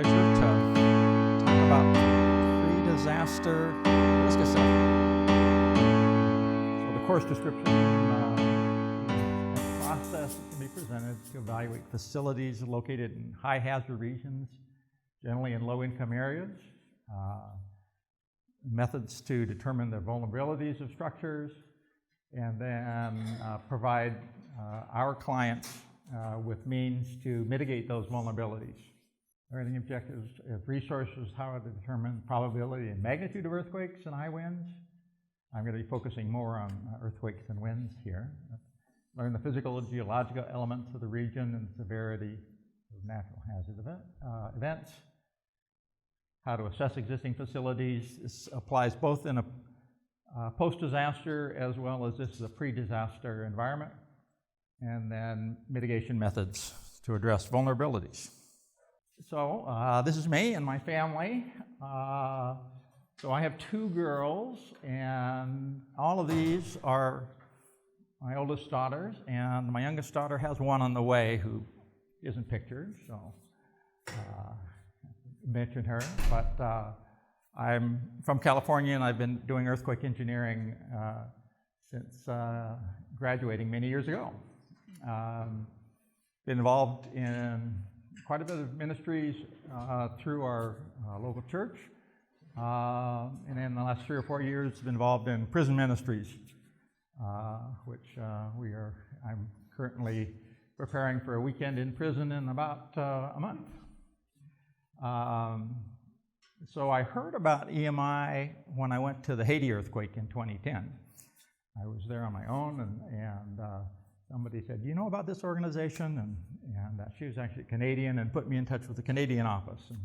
pleasure to talk about pre-disaster risk assessment. So the course description is a process that can be presented to evaluate facilities located in high hazard regions, generally in low-income areas, methods to determine the vulnerabilities of structures, and then provide our clients with means to mitigate those vulnerabilities. Our objectives of resources, how to determine probability and magnitude of earthquakes and high winds. I'm going to be focusing more on earthquakes and winds here. Learn the physical and geological elements of the region and severity of natural hazard events. How to assess existing facilities. This applies both in a post-disaster as well as this is a pre-disaster environment. And then mitigation methods to address vulnerabilities. So this is me and my family. So I have two girls, and all of these are my oldest daughters, and my youngest daughter has one on the way who isn't pictured, so mention her. But I'm from California, and I've been doing earthquake engineering since graduating many years ago. Been involved in quite a bit of ministries through our local church, and in the last 3 or 4 years been involved in prison ministries, which I'm currently preparing for a weekend in prison in about a month. So I heard about EMI when I went to the Haiti earthquake in 2010. I was there on my own, and somebody said, "Do you know about this organization?" And she was actually Canadian and put me in touch with the Canadian office. And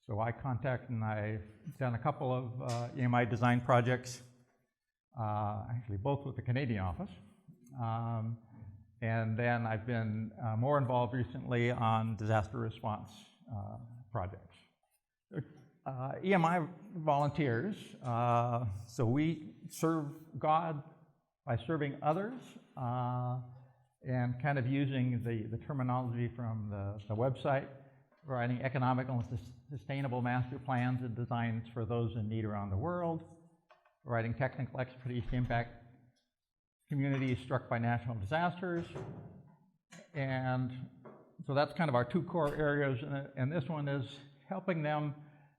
so I contacted, and I've done a couple of EMI design projects, actually both with the Canadian office. And then I've been more involved recently on disaster response projects. EMI volunteers, so we serve God by serving others, and kind of using the terminology from the website, writing economical and sustainable master plans and designs for those in need around the world, providing technical expertise to impact communities struck by natural disasters. And so that's kind of our two core areas, and this one is helping them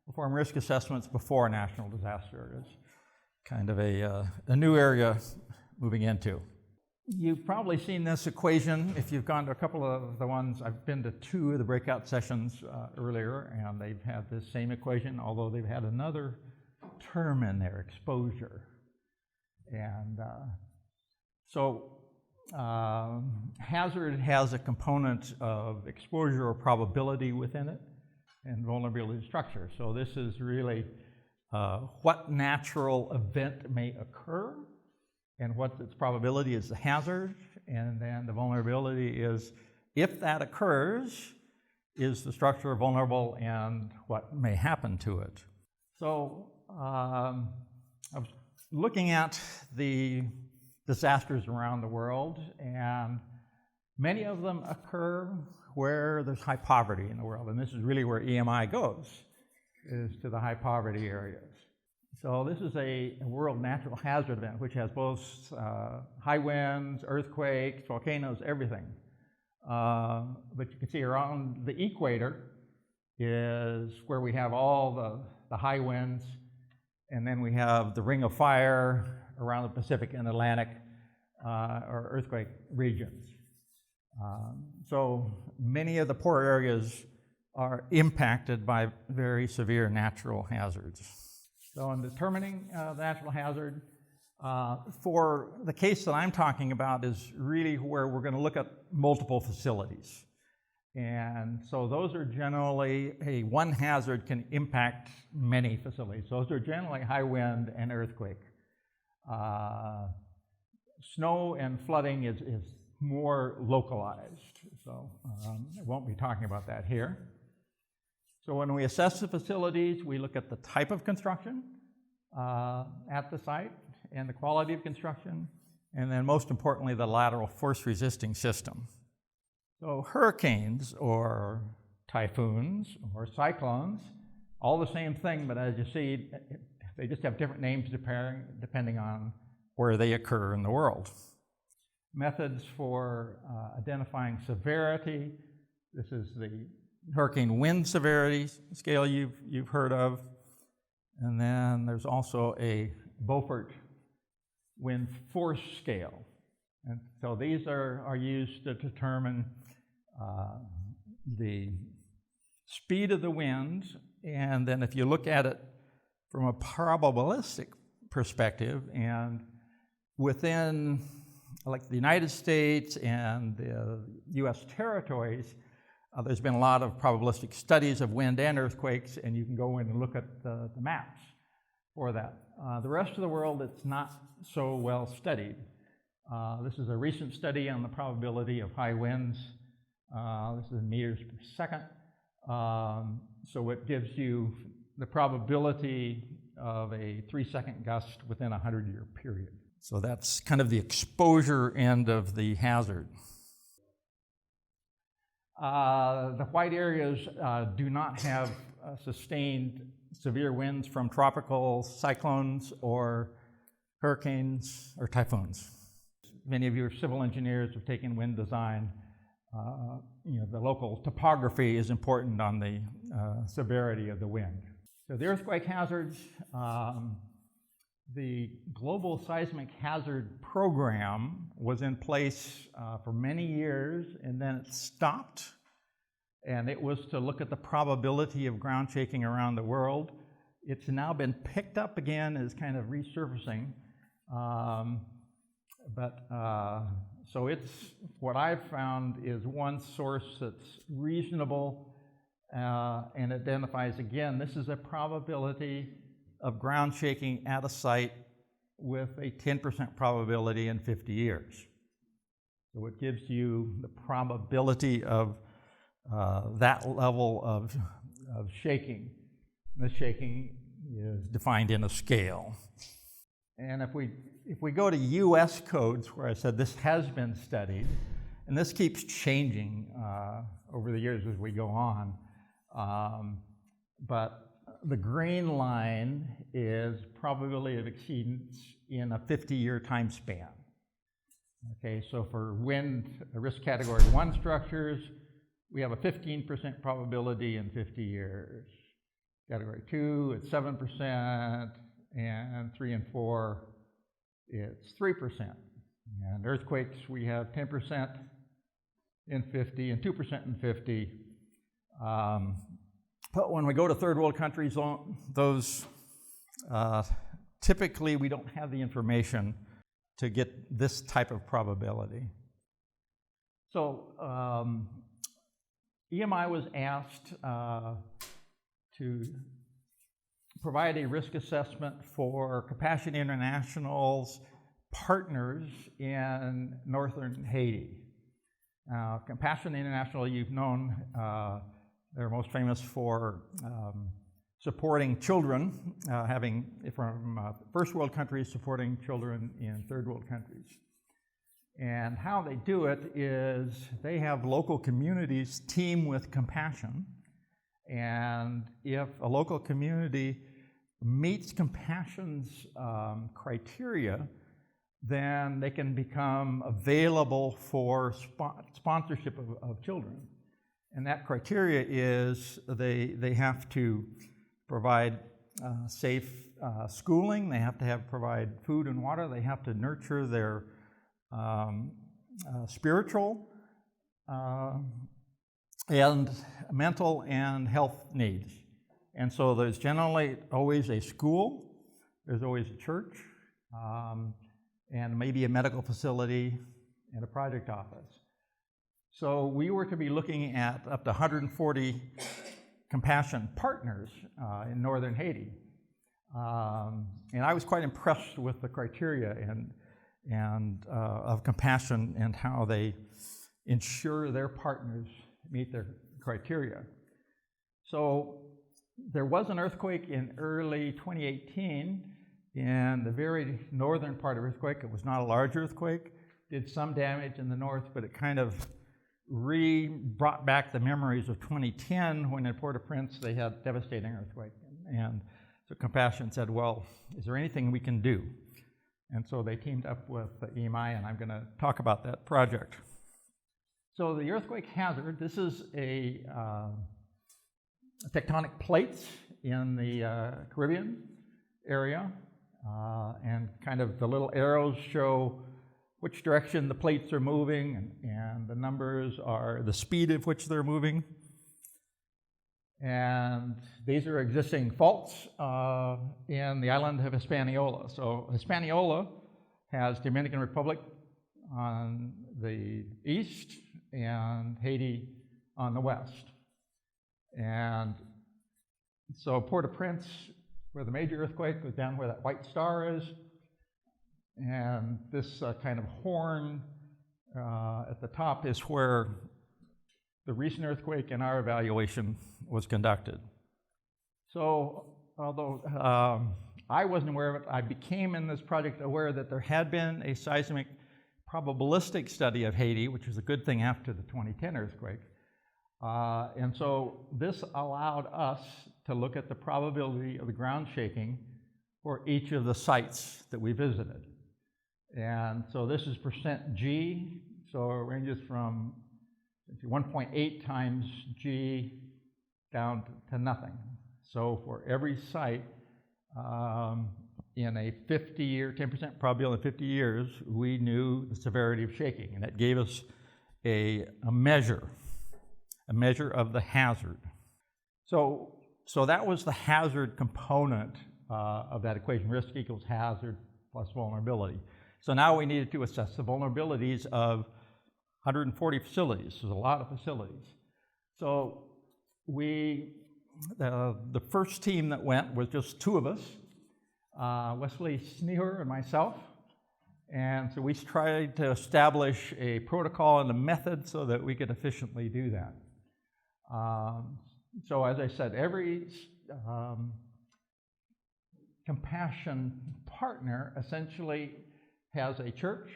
perform risk assessments before a national disaster. Is kind of a new area moving into. You've probably seen this equation if you've gone to a couple of the ones. I've been to 2 of the breakout sessions earlier, and they've had this same equation, although they've had another term in there, exposure. And so hazard has a component of exposure or probability within it, and vulnerability structure. So this is really what natural event may occur, and what its probability is the hazard, and then the vulnerability is, if that occurs, is the structure vulnerable and what may happen to it. So I was looking at the disasters around the world, and many of them occur where there's high poverty in the world, and this is really where EMI goes, is to the high poverty areas. So this is a world natural hazard event, which has both high winds, earthquakes, volcanoes, everything. But you can see around the equator is where we have all the high winds, and then we have the ring of fire around the Pacific and Atlantic, or earthquake regions. So many of the poor areas are impacted by very severe natural hazards. So in determining the natural hazard, for the case that I'm talking about is really where we're going to look at multiple facilities. And so those are generally, one hazard can impact many facilities. Those are generally high wind and earthquake. Snow and flooding is more localized, so I won't be talking about that here. So when we assess the facilities, we look at the type of construction at the site and the quality of construction, and then most importantly, the lateral force resisting system. So hurricanes or typhoons or cyclones, all the same thing, but as you see, they just have different names depending on where they occur in the world. Methods for identifying severity. This is the hurricane wind severity scale you've heard of. And then there's also a Beaufort wind force scale. And so these are used to determine the speed of the winds. And then if you look at it from a probabilistic perspective, and within like the United States and the US territories, there's been a lot of probabilistic studies of wind and earthquakes, and you can go in and look at the maps for that. The rest of the world, it's not so well studied. This is a recent study on the probability of high winds. This is in meters per second. So it gives you the probability of a 3-second gust within a 100-year period. So that's kind of the exposure end of the hazard. The white areas do not have sustained severe winds from tropical cyclones or hurricanes or typhoons. Many of you are civil engineers have taken wind design. The local topography is important on the severity of the wind. So the earthquake hazards, the Global Seismic Hazard Program was in place for many years, and then it stopped. And it was to look at the probability of ground shaking around the world. It's now been picked up again as kind of resurfacing. So it's what I've found is one source that's reasonable and identifies, again, this is a probability of ground shaking at a site with a 10% probability in 50 years. So it gives you the probability of that level of shaking. The shaking is defined in a scale. And if we go to US codes, where I said this has been studied, and this keeps changing over the years as we go on, but the green line is probability of exceedance in a 50-year time span. Okay, so for wind risk category 1 structures, we have a 15% probability in 50 years. Category 2, it's 7%, and 3 and 4, it's 3%. And earthquakes, we have 10% in 50 and 2% in 50. But when we go to third world countries, those typically we don't have the information to get this type of probability. So EMI was asked to provide a risk assessment for Compassion International's partners in northern Haiti. Compassion International, you've known, they're most famous for supporting children, from first world countries supporting children in third world countries. And how they do it is they have local communities team with Compassion, and if a local community meets Compassion's criteria, then they can become available for sponsorship of children. And that criteria is they have to provide safe schooling, they have to provide food and water, they have to nurture their spiritual and mental and health needs. And so there's generally always a school, there's always a church, and maybe a medical facility and a project office. So we were to be looking at up to 140 Compassion partners in northern Haiti. And I was quite impressed with the criteria and of Compassion and how they ensure their partners meet their criteria. So there was an earthquake in early 2018 in the very northern part of the earthquake. It was not a large earthquake, did some damage in the north, but it kind of brought back the memories of 2010 when in Port-au-Prince they had a devastating earthquake. And so Compassion said, well, is there anything we can do? And so they teamed up with the EMI, and I'm going to talk about that project. So the earthquake hazard, this is a tectonic plates in the Caribbean area, and kind of the little arrows show which direction the plates are moving, and the numbers are the speed at which they're moving. And these are existing faults in the island of Hispaniola. So Hispaniola has Dominican Republic on the east and Haiti on the west. And so Port-au-Prince, where the major earthquake was down where that white star is, and this kind of horn at the top is where the recent earthquake in our evaluation was conducted. So although I wasn't aware of it, I became in this project aware that there had been a seismic probabilistic study of Haiti, which was a good thing after the 2010 earthquake. And so this allowed us to look at the probability of the ground shaking for each of the sites that we visited. And so this is %G, so it ranges from 1.8 times G down to nothing. So for every site in a 50-year, 10% probability in 50 years, we knew the severity of shaking, and that gave us a measure of the hazard. So that was the hazard component of that equation, risk equals hazard plus vulnerability. So now we needed to assess the vulnerabilities of 140 facilities. There's a lot of facilities. So the first team that went was just two of us, Wesley Sneher and myself. And so we tried to establish a protocol and a method so that we could efficiently do that. So as I said, every Compassion partner essentially has a church,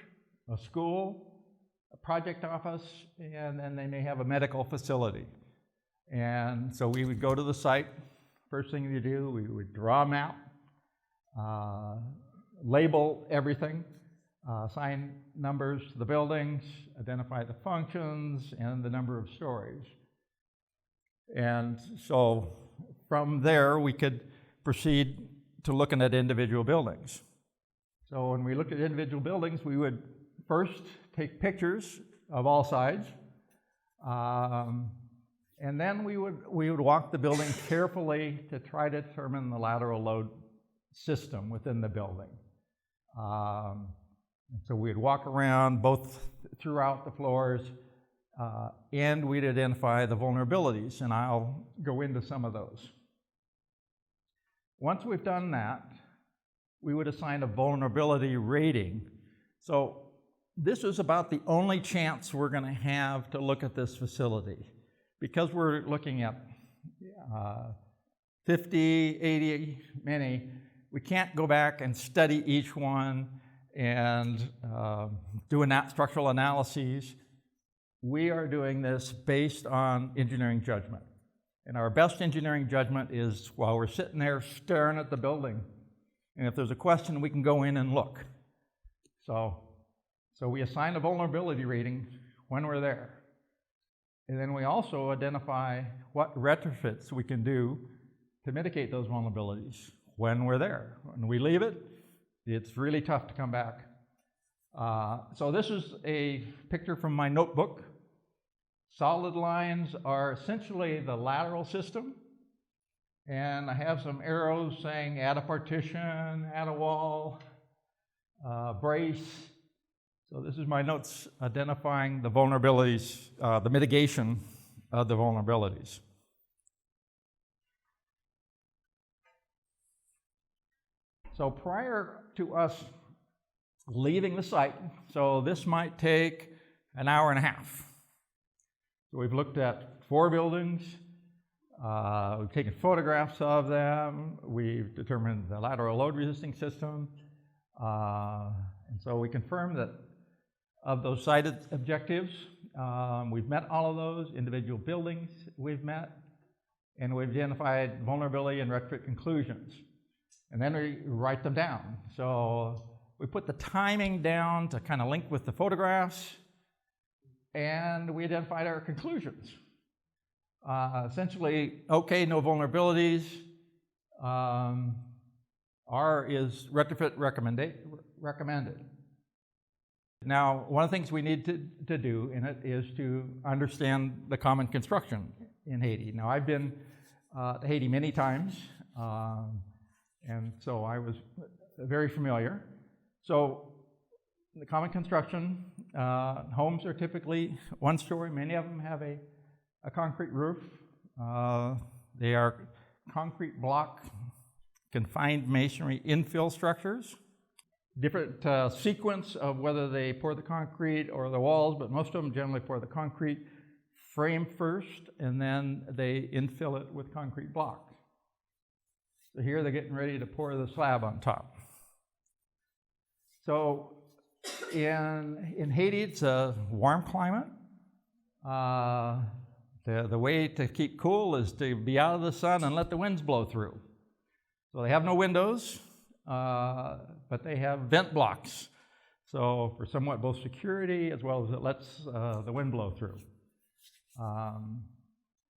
a school, a project office, and then they may have a medical facility. And so we would go to the site. First thing we do, we would draw a map, label everything, assign numbers to the buildings, identify the functions, and the number of stories. And so from there, we could proceed to looking at individual buildings. So when we looked at individual buildings, we would first take pictures of all sides, and then we would walk the building carefully to try to determine the lateral load system within the building. So we'd walk around both throughout the floors, and we'd identify the vulnerabilities, and I'll go into some of those. Once we've done that, we would assign a vulnerability rating. So this is about the only chance we're going to have to look at this facility. Because we're looking at 50, 80, many, we can't go back and study each one and do structural analyses. We are doing this based on engineering judgment. And our best engineering judgment is while we're sitting there staring at the building. And if there's a question, we can go in and look. So we assign a vulnerability rating when we're there. And then we also identify what retrofits we can do to mitigate those vulnerabilities when we're there. When we leave it, it's really tough to come back. So this is a picture from my notebook. Solid lines are essentially the lateral system. And I have some arrows saying add a partition, add a wall, brace. So this is my notes identifying the vulnerabilities, the mitigation of the vulnerabilities. So prior to us leaving the site, so this might take an hour and a half. So we've looked at 4 buildings, we've taken photographs of them, we've determined the lateral load resisting system, and so we confirmed that of those site objectives, We've met all of those. Individual buildings we've met. And we've identified vulnerability and retrofit conclusions. And then we write them down. So we put the timing down to kind of link with the photographs, and we identified our conclusions. Essentially, okay, no vulnerabilities. R is retrofit recommended. Now, one of the things we need to do in it is to understand the common construction in Haiti. Now, I've been to Haiti many times, and so I was very familiar. So the common construction, homes are typically one story. Many of them have a concrete roof. They are concrete block, confined masonry infill structures. Different sequence of whether they pour the concrete or the walls, but most of them generally pour the concrete frame first, and then they infill it with concrete block. So here they're getting ready to pour the slab on top. So in Haiti, it's a warm climate. The way to keep cool is to be out of the sun and let the winds blow through. So they have no windows, but they have vent blocks. So for somewhat both security as well as it lets the wind blow through.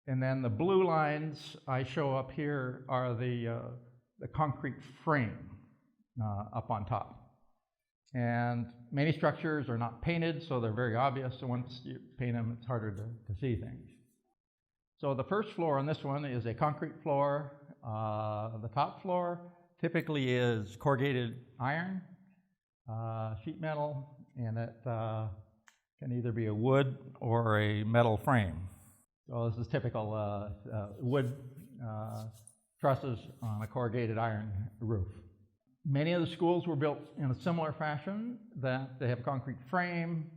And then the blue lines I show up here are the concrete frame up on top. And many structures are not painted, so they're very obvious. So once you paint them, it's harder to see things. So the first floor on this one is a concrete floor. The top floor typically is corrugated iron, sheet metal, and it can either be a wood or a metal frame. So this is typical wood trusses on a corrugated iron roof. Many of the schools were built in a similar fashion, that they have a concrete frame.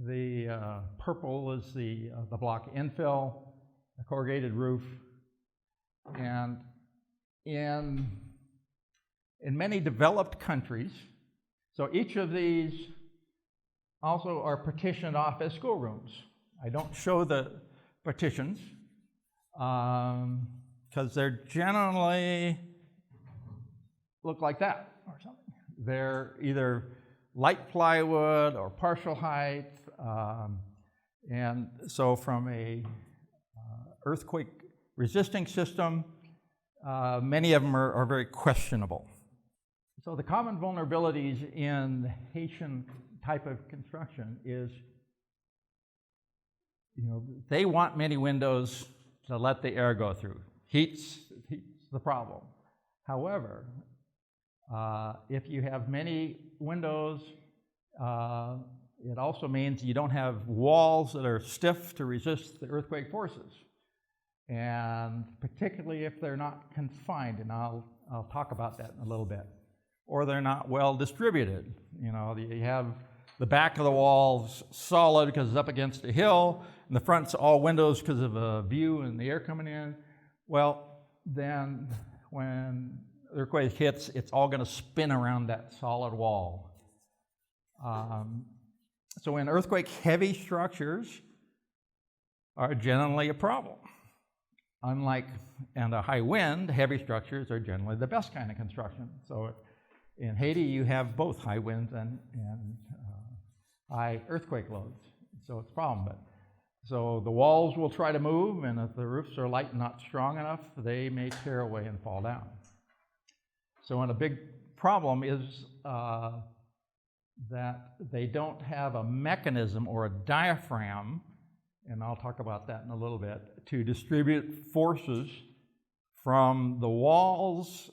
The purple is the block infill, a corrugated roof. And in many developed countries, so each of these also are partitioned off as schoolrooms. I don't show the partitions because they're generally look like that or something. They're either light plywood or partial height, and so from a earthquake resisting system, many of them are very questionable. So the common vulnerabilities in the Haitian type of construction is, they want many windows to let the air go through. Heat's the problem. However, if you have many windows, it also means you don't have walls that are stiff to resist the earthquake forces. And particularly if they're not confined, and I'll talk about that in a little bit, or they're not well distributed. You have the back of the walls solid because it's up against a hill, and the front's all windows because of a view and the air coming in. Well, then when the earthquake hits, it's all going to spin around that solid wall. So in earthquake-heavy structures are generally a problem. Unlike in a high wind, heavy structures are generally the best kind of construction. So in Haiti, you have both high winds and high earthquake loads. So it's a problem. So the walls will try to move, and if the roofs are light and not strong enough, they may tear away and fall down. So a big problem is that they don't have a mechanism or a diaphragm, and I'll talk about that in a little bit, to distribute forces from the walls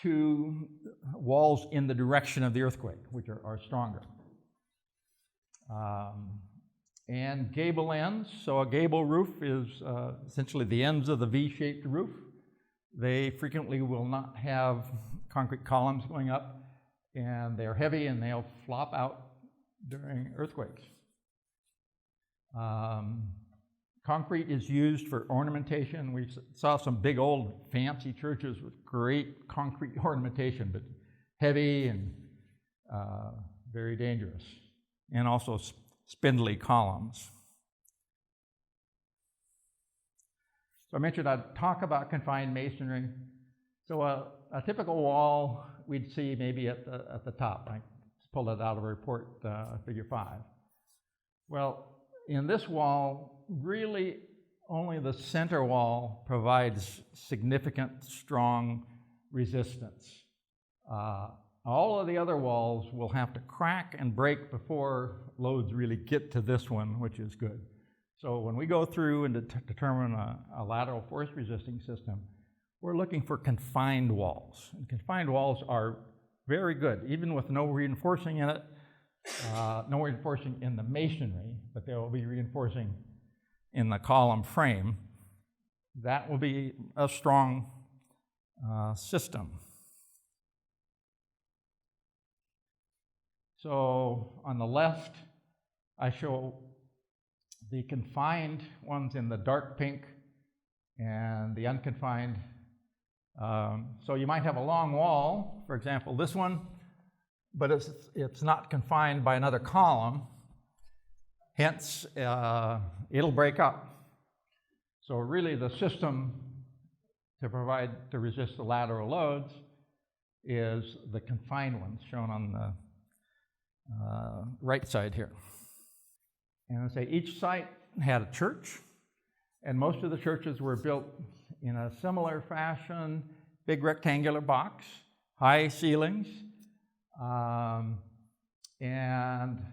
to walls in the direction of the earthquake, which are stronger. And gable ends, so a gable roof is essentially the ends of the V-shaped roof. They frequently will not have concrete columns going up, and they're heavy and they'll flop out during earthquakes. Concrete is used for ornamentation. We saw some big old fancy churches with great concrete ornamentation, but heavy and very dangerous. and also spindly columns. So I mentioned I'd talk about confined masonry. So a typical wall we'd see maybe at the top. I pulled it out of a report, figure 5. Well, in this wall, really only the center wall provides significant, strong resistance. All of the other walls will have to crack and break before loads really get to this one, which is good. So when we go through and determine a lateral force resisting system, we're looking for confined walls. And confined walls are very good, even with no reinforcing in it, no reinforcing in the masonry, but they will be reinforcing in the column frame. That will be a strong system. So on the left, I show the confined ones in the dark pink and the unconfined. So you might have a long wall, for example, this one, but it's not confined by another column. Hence, it'll break up. So really the system to resist the lateral loads is the confined ones shown on the right side here. And I say each site had a church, and most of the churches were built in a similar fashion, big rectangular box, high ceilings, and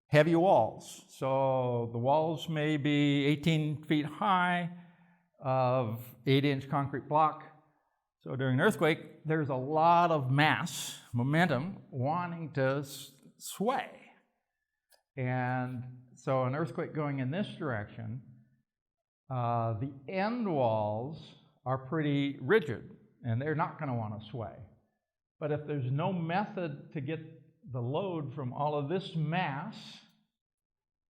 heavy walls. So the walls may be 18 feet high of 8-inch concrete block. So during an earthquake, there's a lot of mass, momentum, wanting to sway. And so an earthquake going in this direction, the end walls are pretty rigid, and they're not going to want to sway. But if there's no method to get the load from all of this mass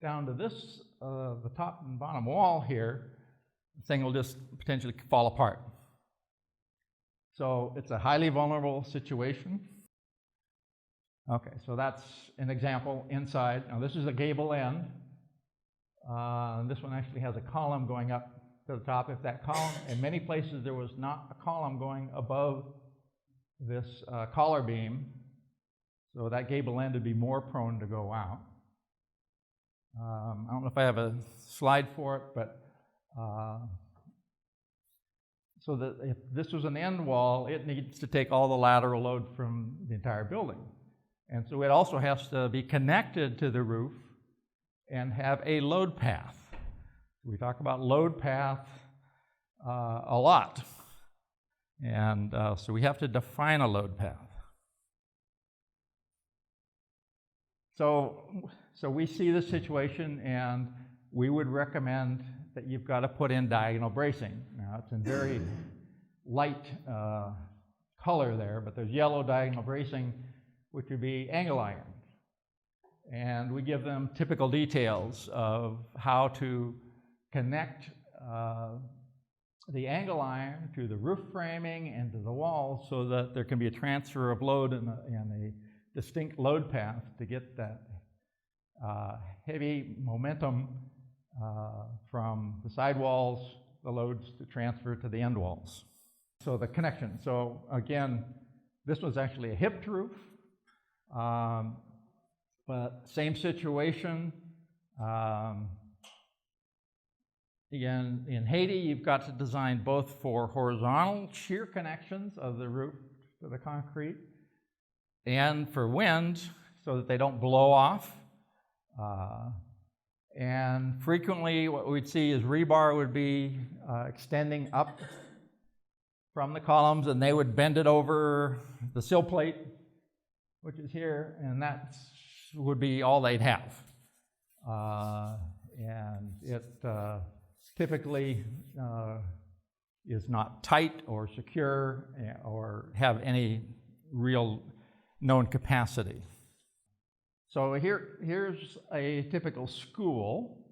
down to this, the top and bottom wall here, the thing will just potentially fall apart. So it's a highly vulnerable situation. Okay, so that's an example inside. Now this is a gable end. This one actually has a column going up to the top. If that column, in many places there was not a column going above this collar beam, so that gable end would be more prone to go out. I don't know if I have a slide for it, but so that if this was an end wall, it needs to take all the lateral load from the entire building. And so it also has to be connected to the roof and have a load path. We talk about load path a lot. And so we have to define a load path. So we see this situation, and we would recommend that you've got to put in diagonal bracing. Now, it's in very light color there, but there's yellow diagonal bracing, which would be angle iron. And we give them typical details of how to connect the angle iron to the roof framing and to the walls so that there can be a transfer of load and a distinct load path to get that heavy momentum from the side walls, the loads to transfer to the end walls. So the connection. So again, this was actually a hipped roof. But same situation. Again, in Haiti, you've got to design both for horizontal shear connections of the roof to the concrete and for wind so that they don't blow off. And frequently what we'd see is rebar would be extending up from the columns, and they would bend it over the sill plate, which is here, and that would be all they'd have. And it typically is not tight or secure or have any real known capacity. So here's a typical school,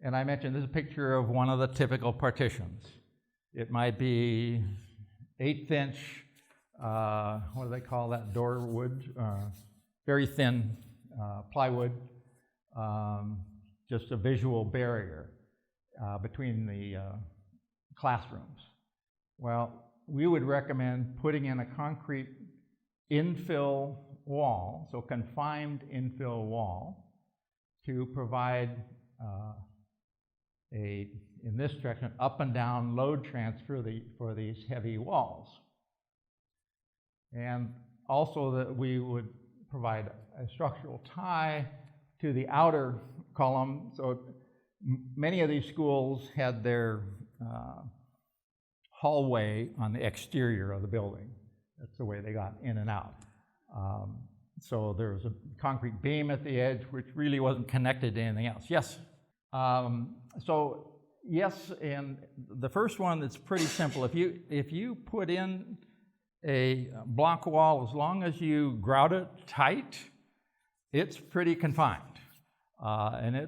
and I mentioned this is a picture of one of the typical partitions. It might be 1/8 inch, what do they call that, door wood? Very thin plywood, just a visual barrier between the classrooms. Well, we would recommend putting in a concrete infill wall, so confined infill wall, to provide in this direction, up and down load transfer for these heavy walls. And also that we would provide a structural tie to the outer column. So many of these schools had their hallway on the exterior of the building. That's the way they got in and out. So there was a concrete beam at the edge which really wasn't connected to anything else. Yes? So yes, and the first one that's pretty simple. If you put in a block wall, as long as you grout it tight, it's pretty confined, and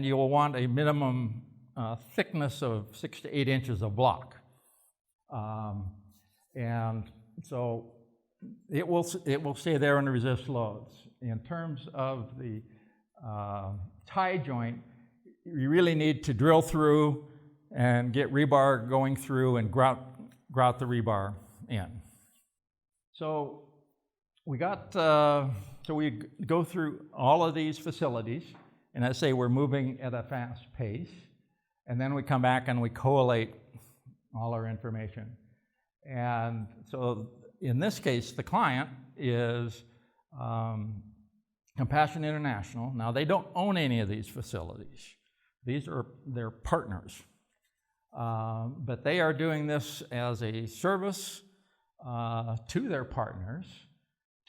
you'll want a minimum thickness of 6 to 8 inches of block, and so it will stay there and resist loads. In terms of the tie joint, you really need to drill through and get rebar going through and grout the rebar in. So we go through all of these facilities, and I say we're moving at a fast pace, and then we come back and we collate all our information. And so in this case, the client is Compassion International. Now, they don't own any of these facilities. These are their partners. But they are doing this as a service to their partners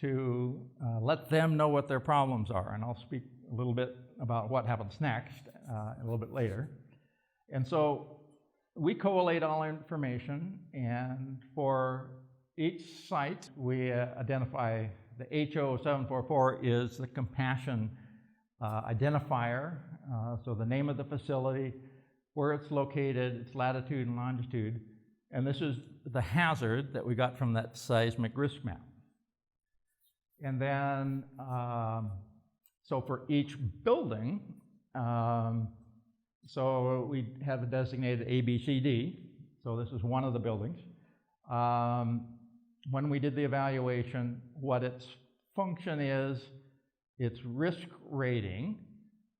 to let them know what their problems are. And I'll speak a little bit about what happens next a little bit later. And so we collate all information, and for each site, we identify the HO744 is the Compassion identifier, so the name of the facility, where it's located, its latitude and longitude, and this is the hazard that we got from that seismic risk map. And then, so for each building, so we have a designated A, B, C, D, so this is one of the buildings. When we did the evaluation, what its function is, its risk rating,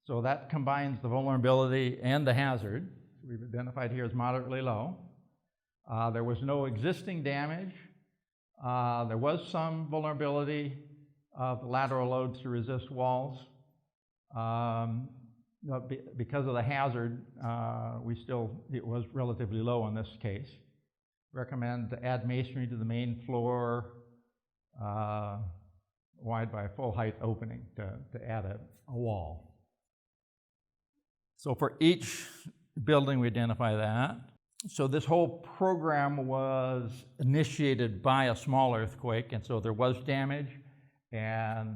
so that combines the vulnerability and the hazard. We've identified here as moderately low. There was no existing damage. There was some vulnerability of the lateral loads to resist walls. Because of the hazard, it was relatively low in this case. Recommend to add masonry to the main floor, wide by a full height opening to add a wall. So for each building, we identify that. So this whole program was initiated by a small earthquake, and so there was damage. And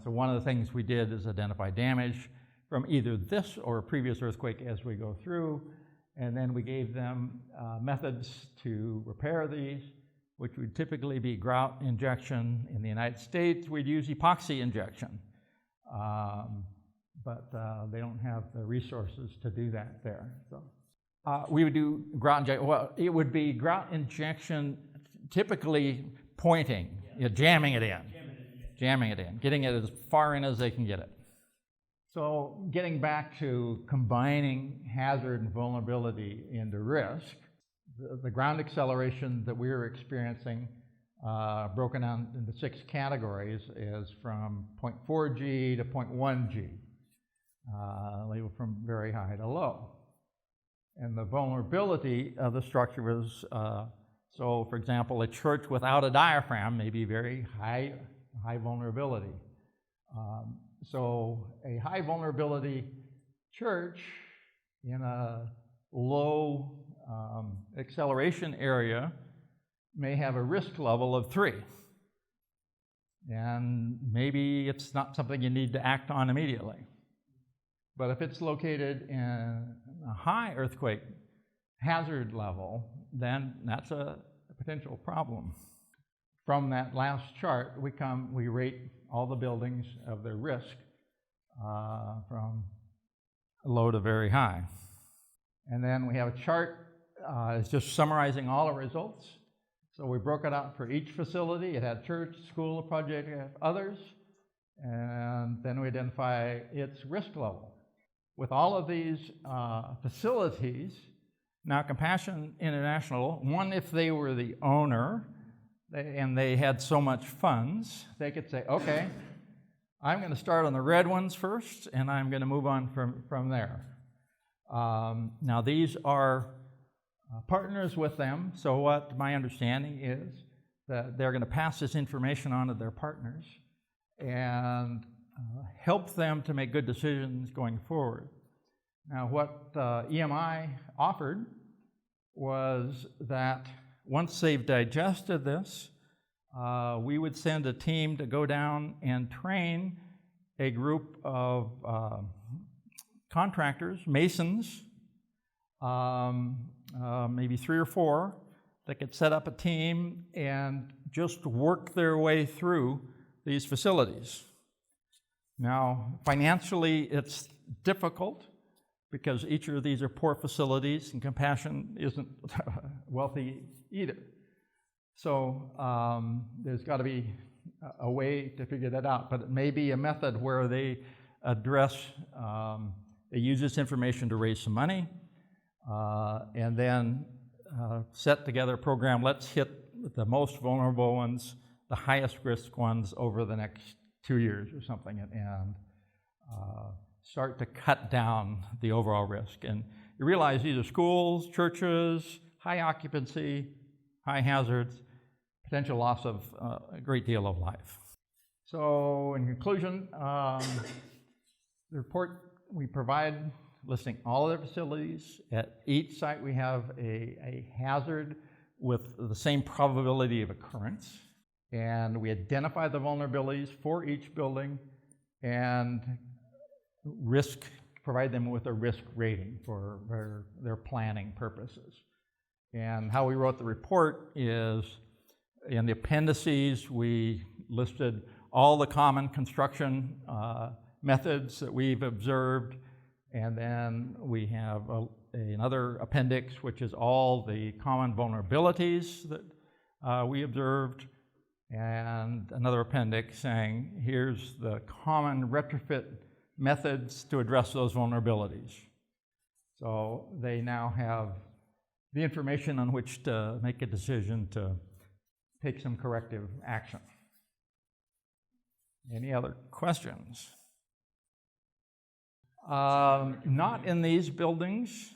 so one of the things we did is identify damage from either this or a previous earthquake as we go through. And then we gave them methods to repair these, which would typically be grout injection. In the United States, we'd use epoxy injection. But they don't have the resources to do that there. So we would do grout injection. Well, it would be grout injection, typically pointing, jamming it in, getting it as far in as they can get it. So getting back to combining hazard and vulnerability into risk, the ground acceleration that we were experiencing, broken down into 6 categories, is from 0.4 G to 0.1 G, labeled from very high to low. And the vulnerability of the structure was, so for example, a church without a diaphragm may be very high vulnerability. So a high vulnerability church in a low acceleration area may have a risk level of 3. And maybe it's not something you need to act on immediately. But if it's located in a high earthquake hazard level, then that's a potential problem. From that last chart, we rate all the buildings of their risk from low to very high. And then we have a chart. It's just summarizing all our results. So we broke it out for each facility. It had church, school, project, others, and then we identify its risk level. With all of these facilities, now Compassion International, one, if they were the owner and they had so much funds, they could say, okay, I'm going to start on the red ones first, and I'm going to move on from there. Now these are partners with them, so what my understanding is that they're going to pass this information on to their partners and help them to make good decisions going forward. Now what EMI offered was that once they've digested this, we would send a team to go down and train a group of contractors, masons, maybe 3 or 4, that could set up a team and just work their way through these facilities. Now, financially, it's difficult because each of these are poor facilities and Compassion isn't wealthy either. So there's got to be a way to figure that out, but it may be a method where they address, they use this information to raise some money, and then set together a program. Let's hit the most vulnerable ones, the highest risk ones over the next 2 years or something, and start to cut down the overall risk. And you realize these are schools, churches, high occupancy, high hazards, potential loss of a great deal of life. So in conclusion, the report we provide listing all of the facilities. At each site we have a hazard with the same probability of occurrence, and we identify the vulnerabilities for each building and provide them with a risk rating for their planning purposes. And how we wrote the report is in the appendices we listed all the common construction methods that we've observed, and then we have another appendix which is all the common vulnerabilities that we observed, and another appendix saying here's the common retrofit methods to address those vulnerabilities. So they now have the information on which to make a decision to take some corrective action. Any other questions? Not in these buildings,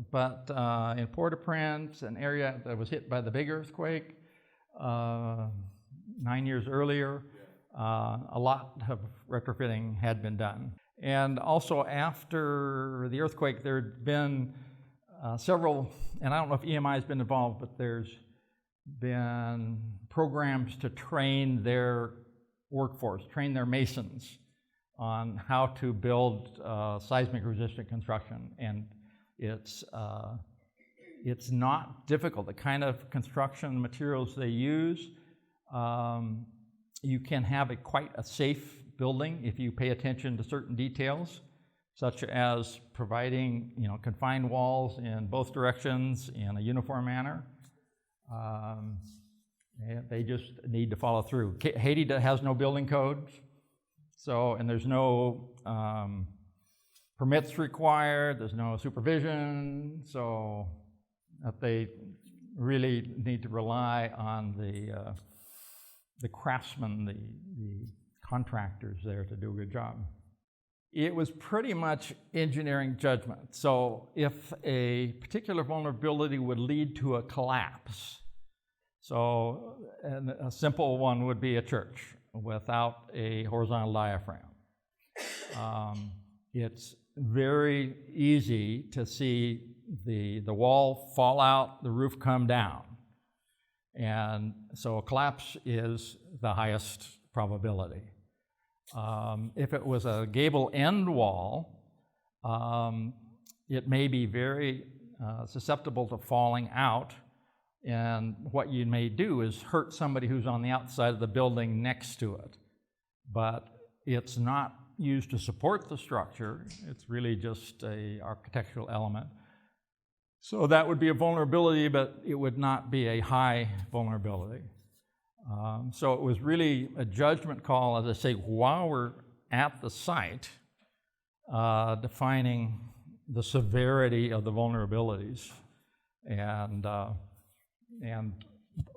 but in Port-au-Prince, an area that was hit by the big earthquake 9 years earlier, a lot of retrofitting had been done. And also after the earthquake, there had been several, and I don't know if EMI has been involved, but there's been programs to train their workforce, train their masons on how to build seismic resistant construction. And it's not difficult. The kind of construction materials they use, you can have quite a safe building if you pay attention to certain details, such as providing confined walls in both directions in a uniform manner. They just need to follow through. Haiti has no building codes, and there's no permits required, there's no supervision, so they really need to rely on the craftsmen, the contractors there to do a good job. It was pretty much engineering judgment. So if a particular vulnerability would lead to a collapse, and a simple one would be a church without a horizontal diaphragm. It's very easy to see the wall fall out, the roof come down. And so a collapse is the highest probability. If it was a gable end wall, it may be very susceptible to falling out, and what you may do is hurt somebody who's on the outside of the building next to it. but it's not used to support the structure. It's really just an architectural element. So that would be a vulnerability, but it would not be a high vulnerability. So it was really a judgment call, as I say, while we're at the site, defining the severity of the vulnerabilities. And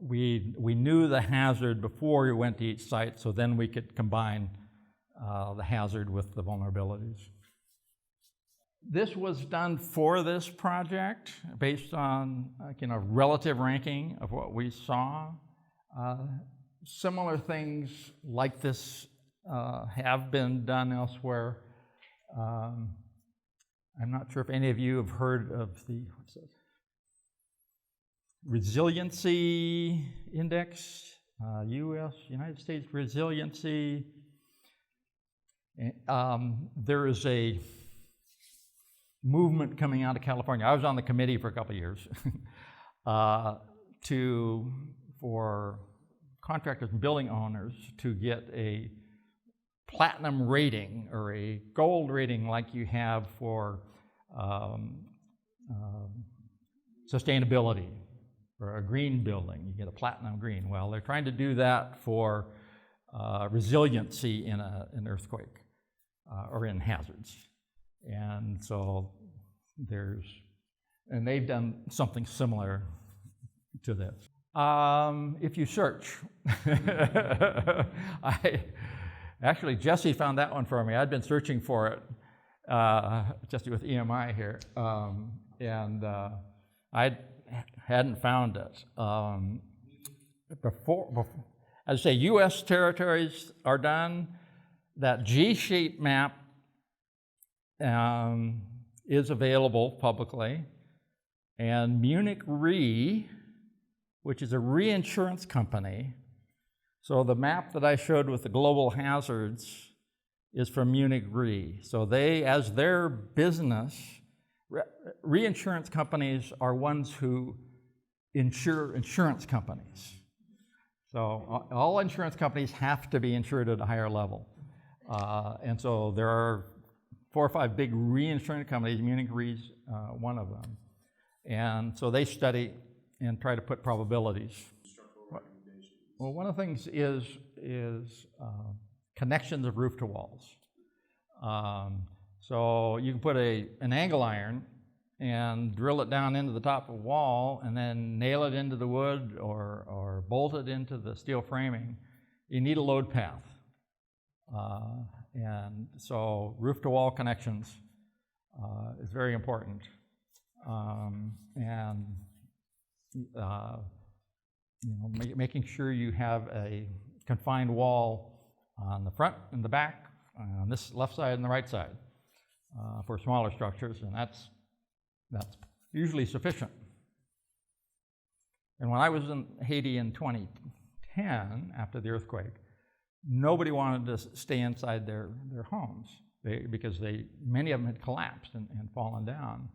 we knew the hazard before we went to each site, so then we could combine the hazard with the vulnerabilities. This was done for this project based on relative ranking of what we saw. Similar things like this have been done elsewhere. I'm not sure if any of you have heard of the Resiliency Index, United States Resiliency. There is a movement coming out of California. I was on the committee for a couple of years for contractors and building owners to get a platinum rating or a gold rating like you have for sustainability. For a green building, you get a platinum green. Well, they're trying to do that for resiliency in an earthquake or in hazards. And so they've done something similar to this. If you search, actually Jesse found that one for me. I'd been searching for it, Jesse with EMI here, and I hadn't found it. Before, as I say, U.S. territories are done. That G-shape map is available publicly, and Munich Re, which is a reinsurance company. So the map that I showed with the global hazards is from Munich Re. So they, as their business, reinsurance companies are ones who insure insurance companies. So all insurance companies have to be insured at a higher level. And so there are 4 or 5 big reinsurance companies, Munich Re is one of them. And so they study and try to put probabilities. Well, one of the things is connections of roof to walls. So you can put an angle iron and drill it down into the top of the wall and then nail it into the wood or bolt it into the steel framing. You need a load path. And so roof to wall connections is very important. Making sure you have a confined wall on the front and the back, on this left side and the right side for smaller structures, and that's usually sufficient. And when I was in Haiti in 2010, after the earthquake, nobody wanted to stay inside their homes because many of them had collapsed and fallen down.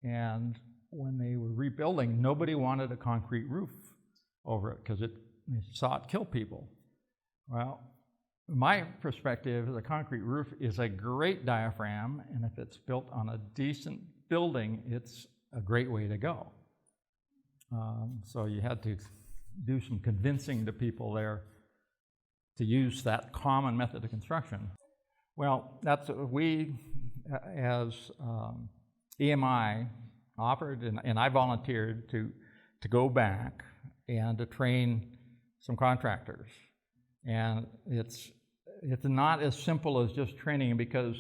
And when they were rebuilding, nobody wanted a concrete roof over it because they saw it kill people. Well, my perspective is a concrete roof is a great diaphragm, and if it's built on a decent building, it's a great way to go. So you had to do some convincing to people there to use that common method of construction. Well, that's what we, as EMI, offered, and I volunteered to go back and to train some contractors. And it's not as simple as just training, because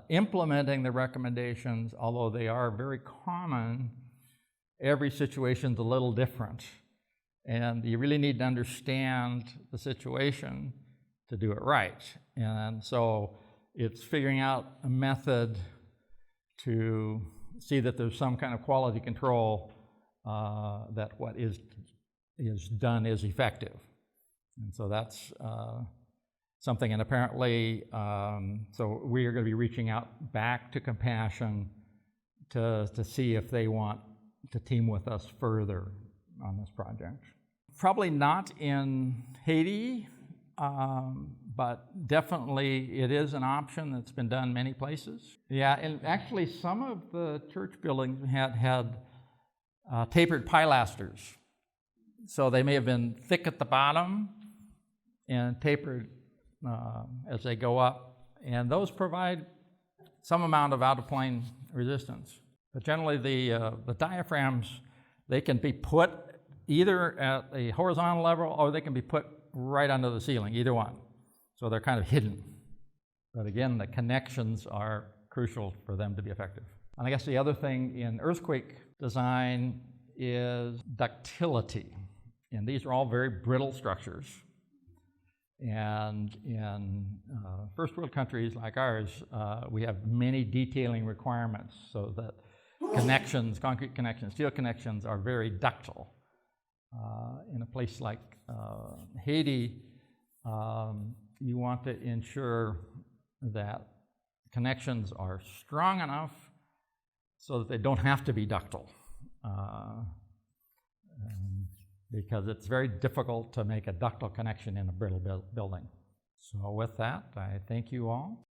implementing the recommendations, although they are very common, every situation's a little different. And you really need to understand the situation to do it right. And so it's figuring out a method to see that there's some kind of quality control, that what is done is effective. And so that's something, and apparently, so we are going to be reaching out back to Compassion to see if they want to team with us further on this project. Probably not in Haiti, but definitely it is an option that's been done many places. Yeah, and actually some of the church buildings had tapered pilasters. So they may have been thick at the bottom and tapered as they go up. And those provide some amount of out-of-plane resistance. But generally the diaphragms, they can be put either at a horizontal level or they can be put right under the ceiling, either one. So they're kind of hidden. But again, the connections are crucial for them to be effective. And I guess the other thing in earthquake design is ductility. And these are all very brittle structures. And in first world countries like ours, we have many detailing requirements so that connections, concrete connections, steel connections are very ductile. In a place like Haiti, you want to ensure that connections are strong enough so that they don't have to be ductile. Because it's very difficult to make a ductile connection in a brittle building. So with that, I thank you all.